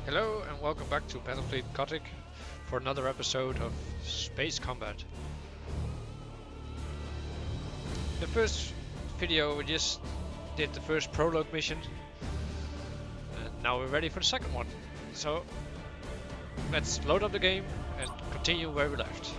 Hello and welcome back to Battlefleet Gothic for another episode of Space Combat. In the first video we just did the first prologue mission and now we're ready for the second one. So let's load up the game and continue where we left.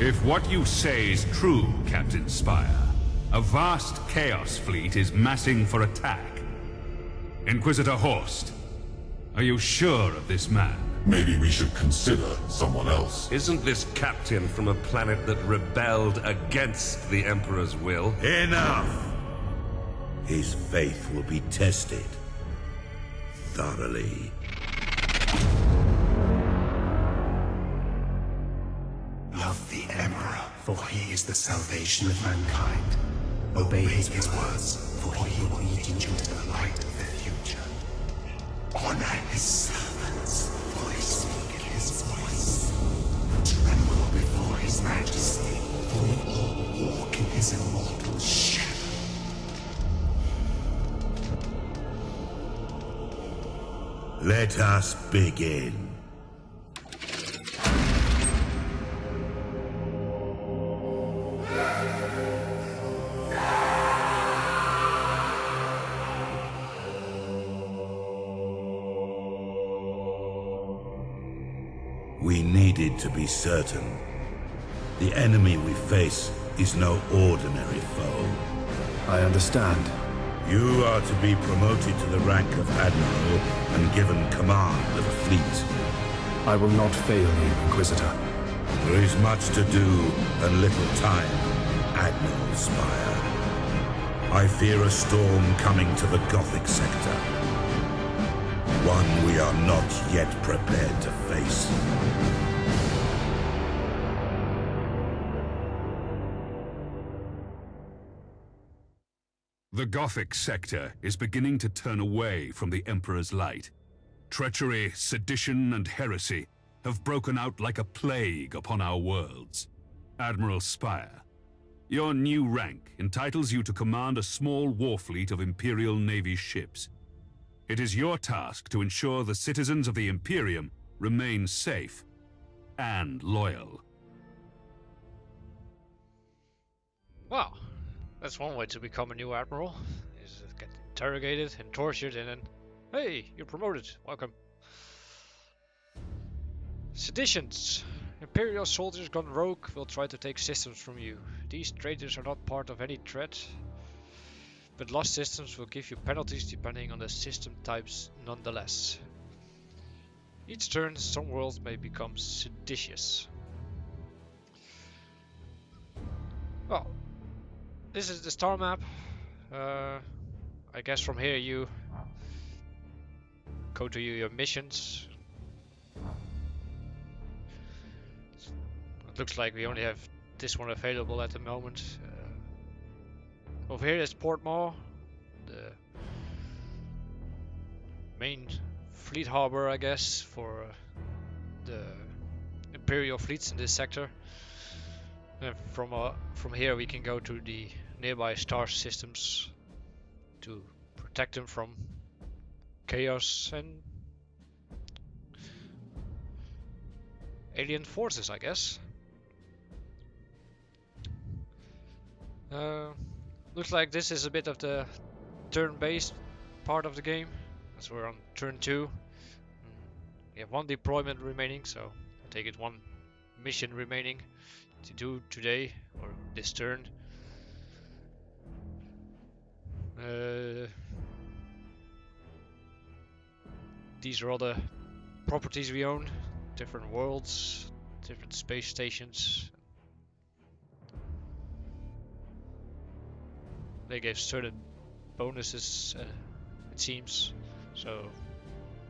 If what you say is true, Captain Spire, a vast chaos fleet is massing for attack. Inquisitor Horst, are you sure of this man? Maybe we should consider someone else. Isn't this captain from a planet that rebelled against the Emperor's will? Enough! His faith will be tested thoroughly. Love the Emperor, for he is the salvation of mankind. Obey his words, for he will lead you into the light of the future. Honor his servants, for they speak his voice. Tremble before his majesty, for we all walk in his immortal shadow. Let us begin. We needed to be certain. The enemy we face is no ordinary foe. I understand. You are to be promoted to the rank of Admiral and given command of a fleet. I will not fail you, Inquisitor. There is much to do and little time, Admiral Spire. I fear a storm coming to the Gothic sector. One we are not yet prepared to face. The Gothic sector is beginning to turn away from the Emperor's light. Treachery, sedition, and heresy have broken out like a plague upon our worlds. Admiral Spire, your new rank entitles you to command a small war fleet of Imperial Navy ships. It is your task to ensure the citizens of the Imperium remain safe and loyal. Wow, that's one way to become a new admiral, is get interrogated and tortured and then, hey, you're promoted, welcome. Seditions. Imperial soldiers gone rogue will try to take systems from you. These traitors are not part of any threat, but lost systems will give you penalties depending on the system types nonetheless. Each turn, some worlds may become seditious. Well, this is the star map. I guess from here you go to your missions. It looks like we only have this one available at the moment. Over here is Port Maw, the main fleet harbor, I guess, for the Imperial fleets in this sector. And from here we can go to the nearby star systems to protect them from chaos and alien forces, I guess. Looks like this is a bit of the turn-based part of the game, as we're on turn 2. We have one deployment remaining, so I take it one mission remaining to do today or this turn. these are all the properties we own. Different worlds, different space stations. They gave certain bonuses, it seems. So,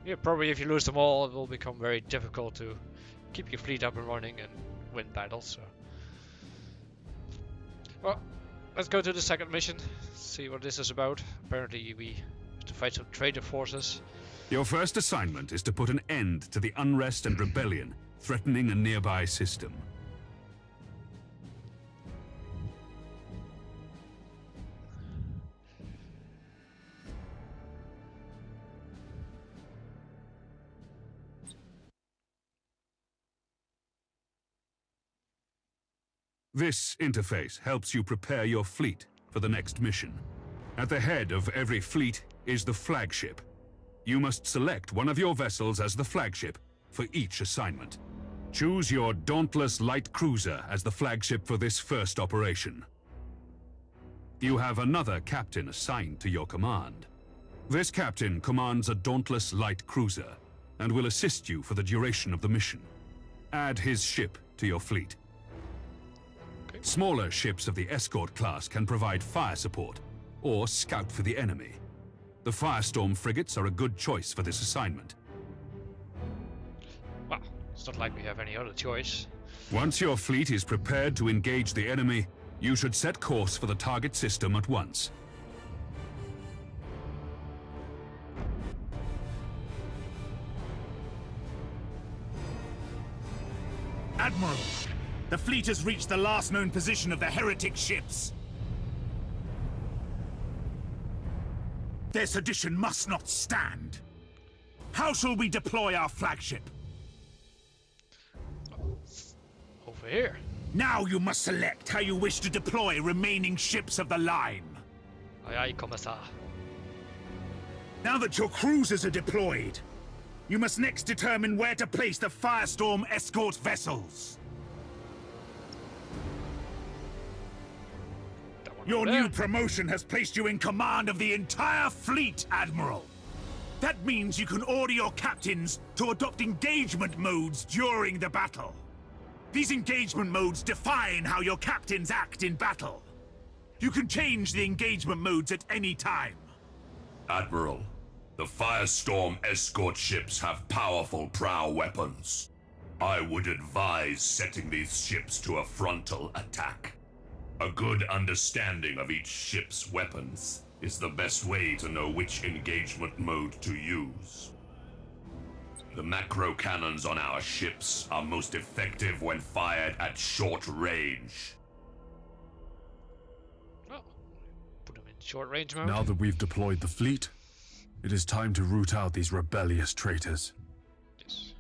yeah, probably if you lose them all, it will become very difficult to keep your fleet up and running and win battles. So, well, let's go to the second mission, see what this is about. Apparently we have to fight some traitor forces. Your first assignment is to put an end to the unrest and rebellion threatening a nearby system. This interface helps you prepare your fleet for the next mission. At the head of every fleet is the flagship. You must select one of your vessels as the flagship for each assignment. Choose your Dauntless Light Cruiser as the flagship for this first operation. You have another captain assigned to your command. This captain commands a Dauntless Light Cruiser and will assist you for the duration of the mission. Add his ship to your fleet. Smaller ships of the escort class can provide fire support or scout for the enemy. The Firestorm frigates are a good choice for this assignment. Well, it's not like we have any other choice. Once your fleet is prepared to engage the enemy, you should set course for the target system at once. Admiral, the fleet has reached the last known position of the heretic ships. Their sedition must not stand. How shall we deploy our flagship? Over here. Now you must select how you wish to deploy remaining ships of the line. Aye aye, Commissar. Now that your cruisers are deployed, you must next determine where to place the Firestorm escort vessels. Your new promotion has placed you in command of the entire fleet, Admiral. That means you can order your captains to adopt engagement modes during the battle. These engagement modes define how your captains act in battle. You can change the engagement modes at any time. Admiral, the Firestorm escort ships have powerful prow weapons. I would advise setting these ships to a frontal attack. A good understanding of each ship's weapons is the best way to know which engagement mode to use. The macro cannons on our ships are most effective when fired at short range. Oh, put them in short range mode. Now that we've deployed the fleet, it is time to root out these rebellious traitors. Yes.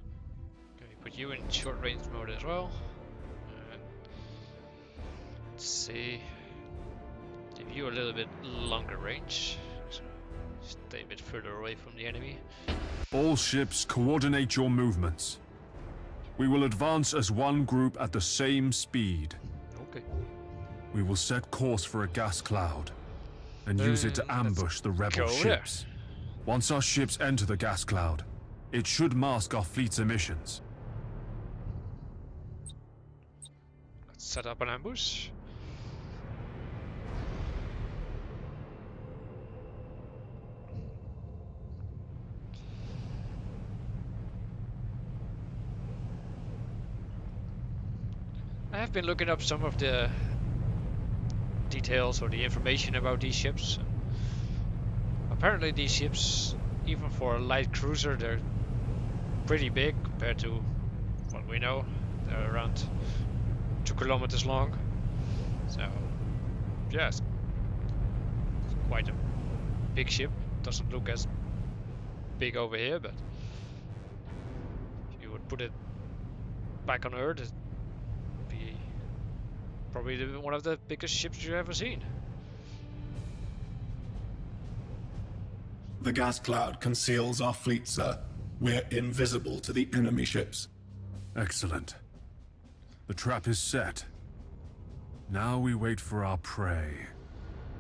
Okay, put you in short range mode as well. And let's see. Give you a little bit longer range. So stay a bit further away from the enemy. All ships coordinate your movements. We will advance as one group at the same speed. Okay. We will set course for a gas cloud and use it to ambush the rebel ships. Once our ships enter the gas cloud, it should mask our fleet's emissions. Let's set up an ambush. I have been looking up some of the details or the information about these ships. Apparently these ships, even for a light cruiser, they're pretty big compared to what we know. They're around 2 kilometers long. So, yes, it's quite a big ship. Doesn't look as big over here, but if you would put it back on Earth, it'd be probably one of the biggest ships you've ever seen. The gas cloud conceals our fleet, sir. We're invisible to the enemy ships. Excellent. The trap is set. Now we wait for our prey.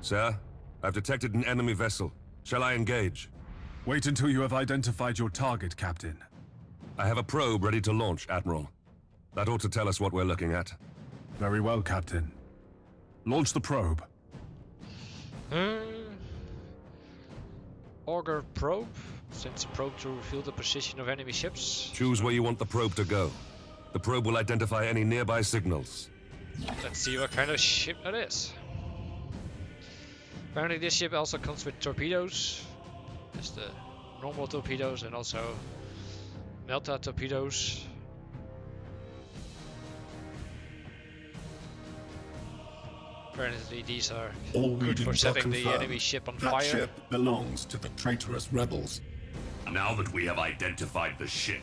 Sir, I've detected an enemy vessel. Shall I engage? Wait until you have identified your target, Captain. I have a probe ready to launch, Admiral. That ought to tell us what we're looking at. Very well, Captain. Launch the probe. Auger probe. Sends a probe to reveal the position of enemy ships. Choose where you want the probe to go. The probe will identify any nearby signals. Let's see what kind of ship that is. Apparently this ship also comes with torpedoes. There's the normal torpedoes and also Melta torpedoes. Apparently these are All good for regions setting are the confirmed. enemy ship on That fire. ship belongs to the traitorous rebels. Now that we have identified the ship,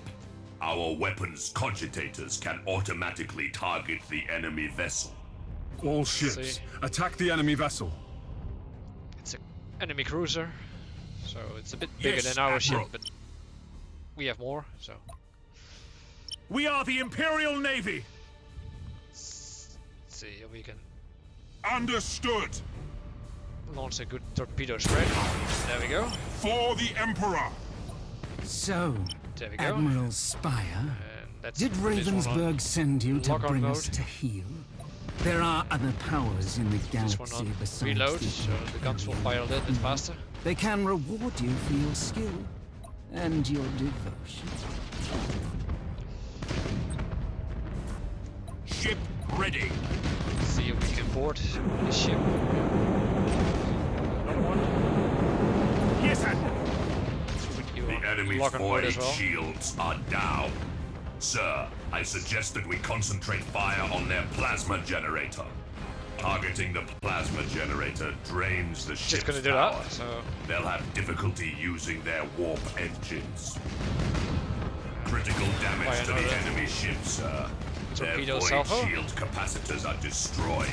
our weapons cogitators can automatically target the enemy vessel. All ships, See. attack the enemy vessel. It's an enemy cruiser, so it's a bit bigger Yes, than our Admiral. ship, but we have more, so We are the Imperial Navy. let's see if we can Understood. launch a good torpedo spread. There we go. For the Emperor. So, There we go. Admiral Spire, And let's did put this one on Ravensburg send you to lock-on bring mode. us to heal? There are other powers in the This one galaxy on besides reload, the so the guns will fire a little bit faster. They can reward you for your skill and your devotion. Ship ready. Let's see if we can board this ship. Another one. Yes, Admiral. Put you The on enemy's lock-on mode void as well. shields are down. Sir, I suggest that we concentrate fire on their plasma generator. Targeting the plasma generator drains the ship's Just gonna do power. that, so They'll have difficulty using their warp engines. Critical damage Fire to the another enemy ship, sir. Their torpedo void salvo. shield capacitors are destroyed.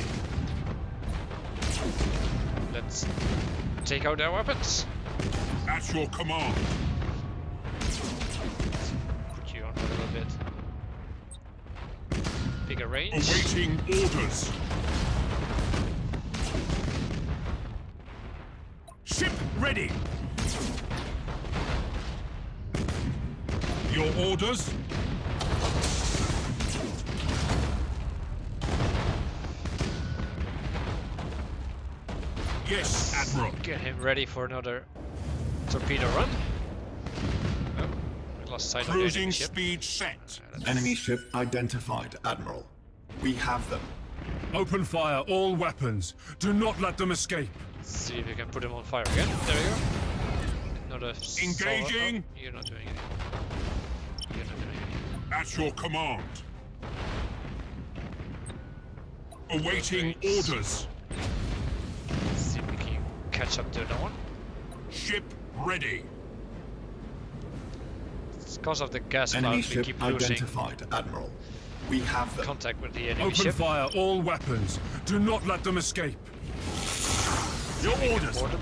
let's take out their weapons. At your command. Put you on a little bit bigger range. Awaiting orders. Ship ready. Your orders? Yes, Admiral. Get him ready for another torpedo run. Oh, we lost sight of the Cruising enemy ship. speed set. Enemy ship identified, Admiral. We have them. Open fire all weapons. Do not let them escape. Let's see if we can put him on fire again. There we go. Another Engaging. Oh, you're not doing anything. You're not doing anything. At your command. Awaiting Great. orders. Let's see if we can catch up to that one. Ship ready. It's because of the gas Enemy cloud we ship keep losing identified, Admiral. We have them. contact with the enemy Open ship. fire all weapons. Do not let them escape. Your orders. Board them.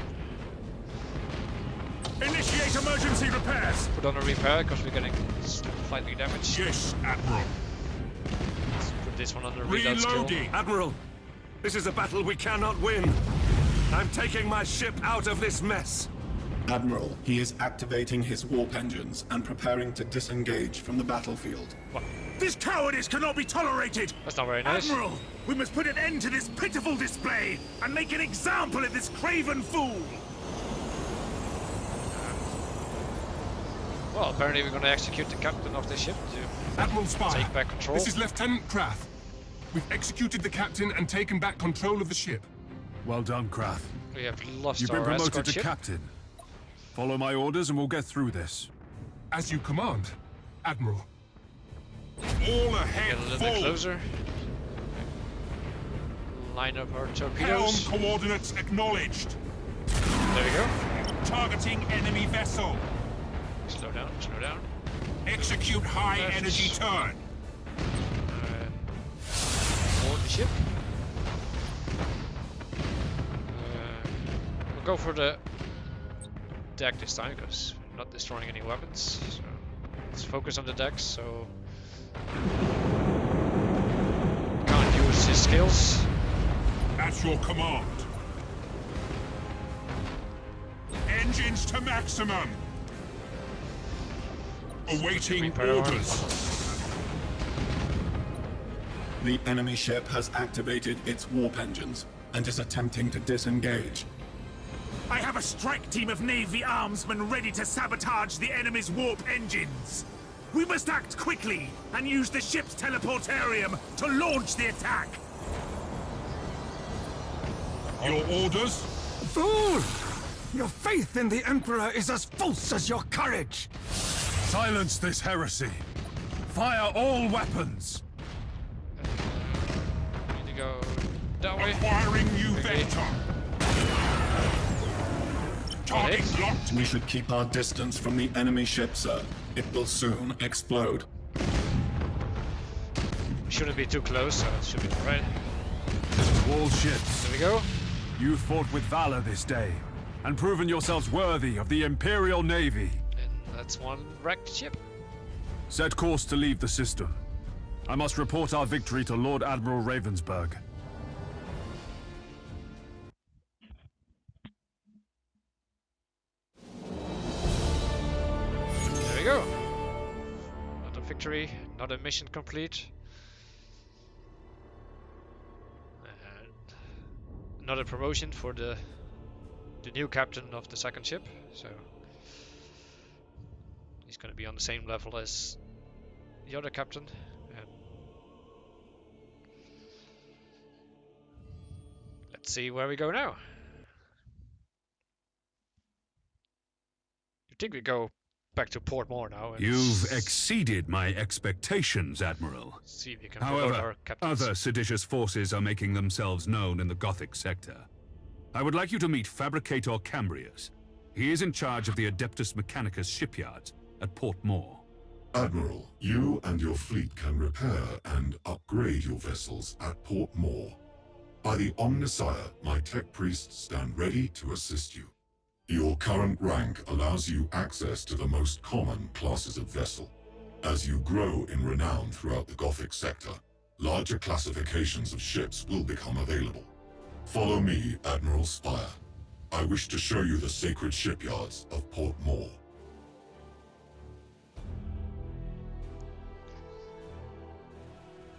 Initiate emergency repairs. Put on a repair because we're getting slightly damaged. Yes, Admiral. Let's put this one on the reload skill. Reloading. Admiral, this is a battle we cannot win. I'm taking my ship out of this mess. Admiral, he is activating his warp engines and preparing to disengage from the battlefield. This cowardice cannot be tolerated. That's not very nice. Admiral, we must put an end to this pitiful display and make an example of this craven fool. Well, apparently we're going to execute the captain of the ship to Admiral Spire, take back control. this is Lieutenant Krath. We've executed the captain and taken back control of the ship. Well done, Krath. We have lost You've been our promoted escort to ship. captain. Follow my orders and we'll get through this. As you command, Admiral. All ahead, Get a little bit full. closer. Line up our Helm torpedoes. coordinates acknowledged. There we go. Targeting enemy vessel. Slow down, slow down. Execute high Left. energy turn. Board the ship. We'll go for the deck this time because we're not destroying any weapons. So let's focus on the decks. So can't use his skills. At your command. Engines to maximum. Awaiting Repair arm. orders. The enemy ship has activated its warp engines and is attempting to disengage. I have a strike team of Navy armsmen ready to sabotage the enemy's warp engines. We must act quickly and use the ship's teleportarium to launch the attack. Your orders? Fool! Your faith in the Emperor is as false as your courage! Silence this heresy! Fire all weapons! Need to go that way. Acquiring new Okay. vector. Target Alex? locked. We should keep our distance from the enemy ship, sir. It will soon explode. Shouldn't be too close, so it should be alright. All ships, There we go. you fought with valor this day, and proven yourselves worthy of the Imperial Navy. And that's one wrecked ship. Set course to leave the system. I must report our victory to Lord Admiral Ravensburg. There we go. Not a victory, not a mission complete. And another promotion for the new captain of the second ship. So he's going to be on the same level as the other captain. And let's see where we go now. You think we go back to Port More now? And You've exceeded my expectations, Admiral. see if we can promote our However, captains. other seditious forces are making themselves known in the Gothic sector. I would like you to meet Fabricator Cambrius. He is in charge of the Adeptus Mechanicus shipyards at Port More. Admiral, you and your fleet can repair and upgrade your vessels at Port More. By the Omnissiah, my tech priests stand ready to assist you. Your current rank allows you access to the most common classes of vessel. As you grow in renown throughout the Gothic sector, larger classifications of ships will become available. Follow me, Admiral Spire. I wish to show you the sacred shipyards of Port More.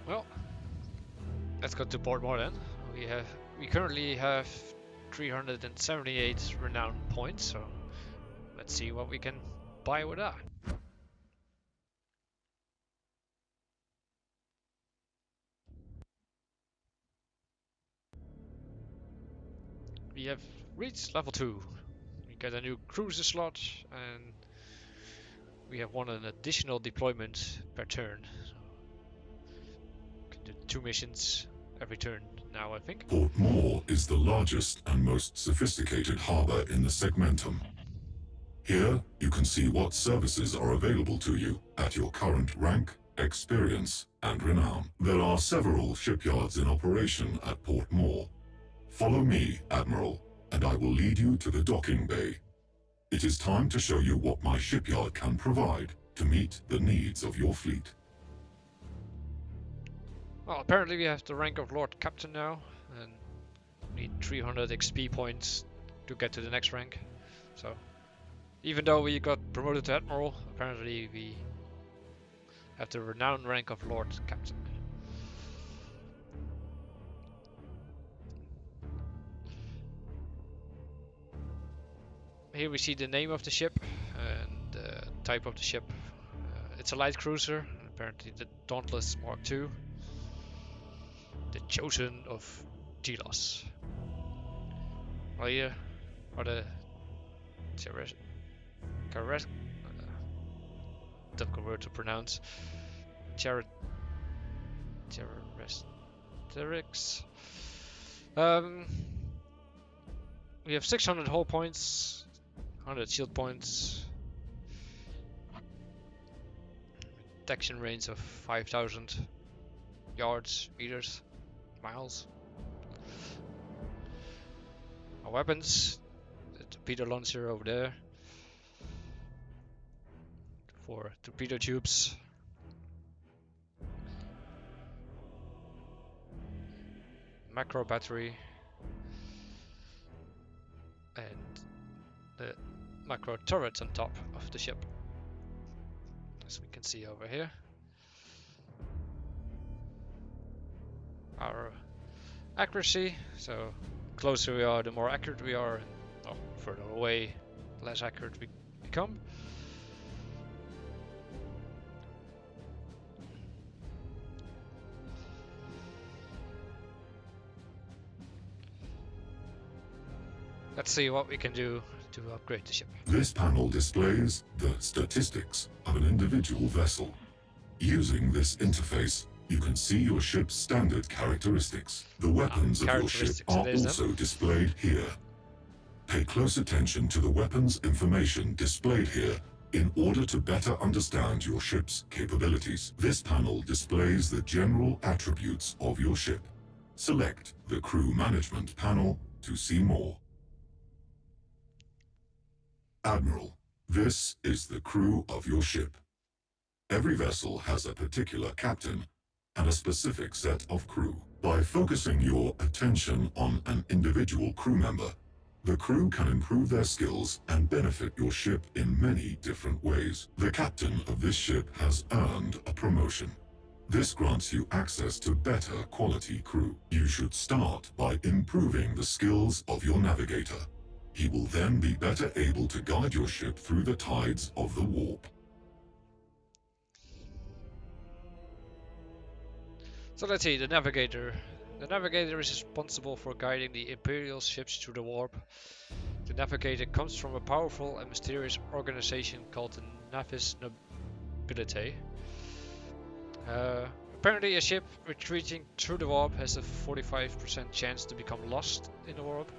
Well, let's go to Port More then. We currently have 378 renown points, so let's see what we can buy with that. We have reached level 2. We get a new cruiser slot and we have an additional deployment per turn. Can do 2 missions every turn now, I think. Port More is the largest and most sophisticated harbor in the Segmentum. Here, you can see what services are available to you at your current rank, experience, and renown. There are several shipyards in operation at Port More. Follow me, Admiral, and I will lead you to the docking bay. It is time to show you what my shipyard can provide to meet the needs of your fleet. Well, apparently we have the rank of Lord Captain now, and need 300 XP points to get to the next rank. So, even though we got promoted to Admiral, apparently we have the renowned rank of Lord Captain. Here we see the name of the ship and the type of the ship. It's a light cruiser, apparently the Dauntless Mark II. The Chosen of Delos. Well, here are the difficult word to pronounce. Terrorists. We have 600 hull points, 100 shield points, detection range of 5,000 yards, meters, miles. Our weapons, the torpedo launcher over there, 4 torpedo tubes, macro battery, and the macro turrets on top of the ship. as we can see over here. Our accuracy, so closer we are, the more accurate we are, and further away, the less accurate we become. Let's see what we can do to upgrade the ship. This panel displays the statistics of an individual vessel. Using this interface, you can see your ship's standard characteristics. The weapons of your ship are also displayed here. Pay close attention to the weapons information displayed here in order to better understand your ship's capabilities. This panel displays the general attributes of your ship. Select the Crew Management panel to see more. Admiral, this is the crew of your ship. Every vessel has a particular captain and a specific set of crew. By focusing your attention on an individual crew member, the crew can improve their skills and benefit your ship in many different ways. The captain of this ship has earned a promotion. This grants you access to better quality crew. You should start by improving the skills of your navigator. He will then be better able to guide your ship through the tides of the warp. So let's see, the Navigator. The Navigator is responsible for guiding the Imperial ships through the warp. The Navigator comes from a powerful and mysterious organization called the Navis Nobility. Apparently a ship retreating through the warp has a 45% chance to become lost in the warp.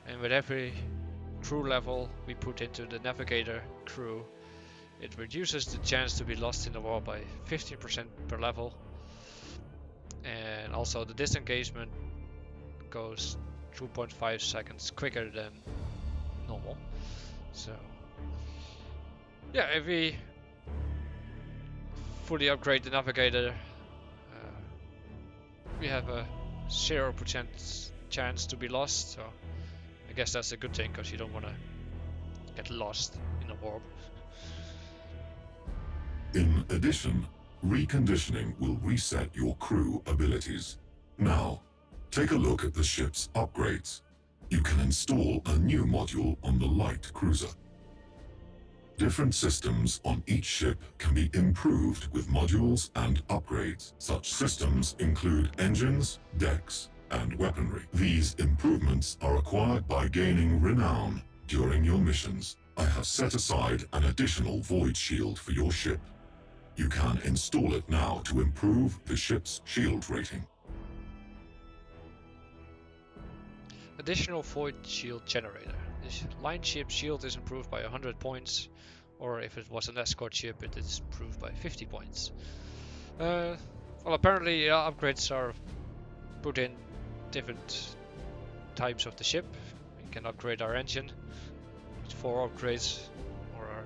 And with every crew level we put into the Navigator crew, it reduces the chance to be lost in the warp by 15% per level. And also the disengagement goes 2.5 seconds quicker than normal. So yeah, if we fully upgrade the Navigator, we have a 0% chance to be lost. So I guess that's a good thing, because you don't want to get lost in a warp. In addition, reconditioning will reset your crew abilities. Now, take a look at the ship's upgrades. You can install a new module on the light cruiser. Different systems on each ship can be improved with modules and upgrades. Such systems include engines, decks, and weaponry. These improvements are acquired by gaining renown during your missions. I have set aside an additional void shield for your ship. You can install it now to improve the ship's shield rating. Additional void shield generator. This line ship shield is improved by 100 points, or if it was an escort ship it is improved by 50 points. Well, apparently upgrades are put in different types of the ship. We can upgrade our engine with 4 upgrades, or our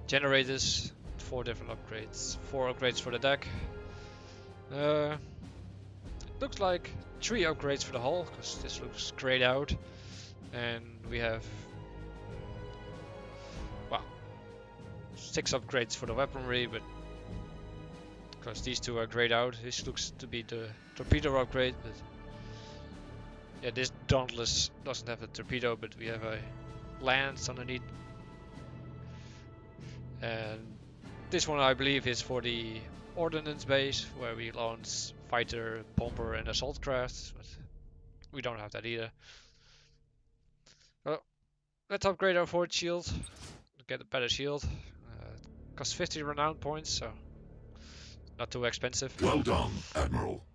generators, 4 different upgrades, 4 upgrades for the deck. Looks like 3 upgrades for the hull, because this looks grayed out, and we have, well, 6 upgrades for the weaponry, but because these 2 are grayed out, this looks to be the torpedo upgrade. But yeah, this Dauntless doesn't have a torpedo, but we have a lance underneath. And this one I believe is for the ordnance base, where we launch fighter, bomber and assault crafts, but we don't have that either. Well, let's upgrade our forward shield to get a better shield. Costs 50 renown points, so not too expensive. Well done, Admiral.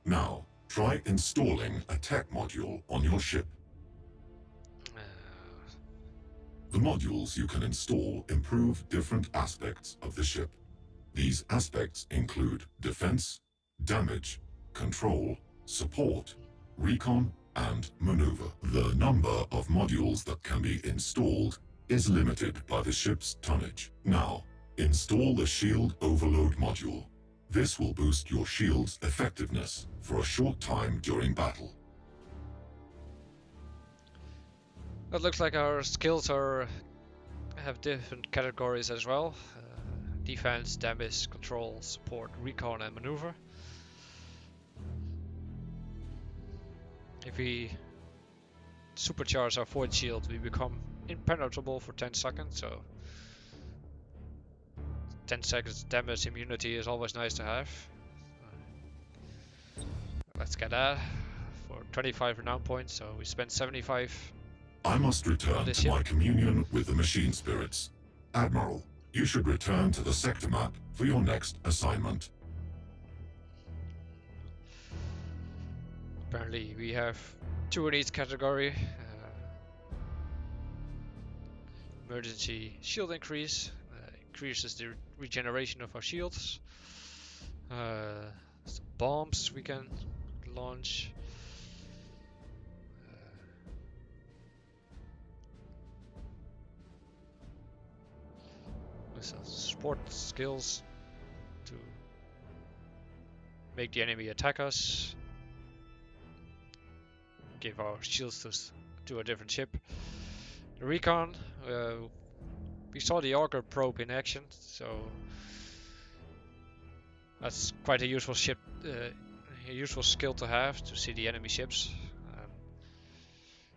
Now, try installing a tech module on your ship. The modules you can install improve different aspects of the ship. These aspects include defense, damage, control, support, recon, and maneuver. The number of modules that can be installed is limited by the ship's tonnage. Now, install the Shield Overload module. This will boost your shield's effectiveness for a short time during battle. It looks like our skills have different categories as well. defense, damage, control, support, recon and maneuver. If we supercharge our void shield, we become impenetrable for 10 seconds, so 10 seconds damage immunity is always nice to have. Let's get that for 25 renown points, so we spent 75. I must return to my communion with the machine spirits. Admiral, you should return to the sector map for your next assignment. Apparently we have 2 in each category. Emergency shield increase increases the regeneration of our shields. Some bombs we can launch. Some support skills to make the enemy attack us. Give our shields to a different ship. The recon, we saw the auger probe in action, so that's quite a useful ship, a useful skill to have to see the enemy ships.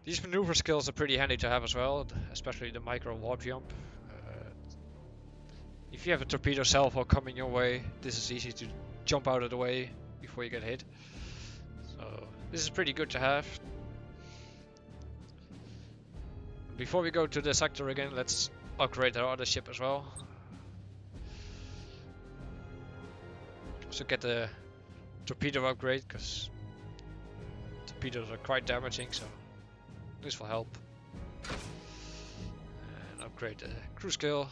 These maneuver skills are pretty handy to have as well, especially the micro warp jump. If you have a torpedo salvo coming your way, this is easy to jump out of the way before you get hit. So this is pretty good to have. Before we go to the sector again, let's upgrade our other ship as well. Also get the torpedo upgrade, because torpedoes are quite damaging, so this will help. And upgrade the crew skill.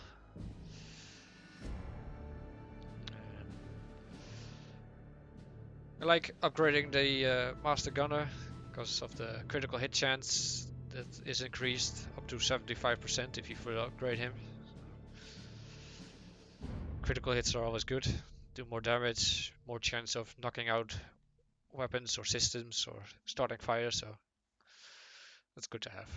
I like upgrading the Master Gunner because of the critical hit chance that is increased up to 75% if you fully upgrade him. Critical hits are always good, do more damage, more chance of knocking out weapons or systems or starting fire, so that's good to have.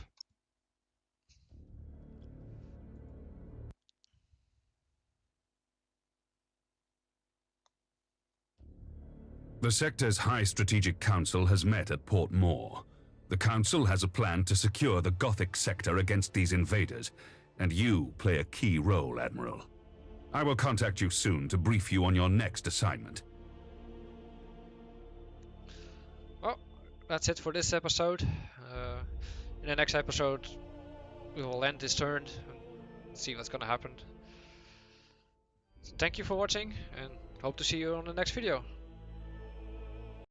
The sector's High Strategic Council has met at Port Moore. The Council has a plan to secure the Gothic sector against these invaders, and you play a key role, Admiral. I will contact you soon to brief you on your next assignment. Well, that's it for this episode. In the next episode, we will end this turn and see what's gonna happen. So thank you for watching, and hope to see you on the next video.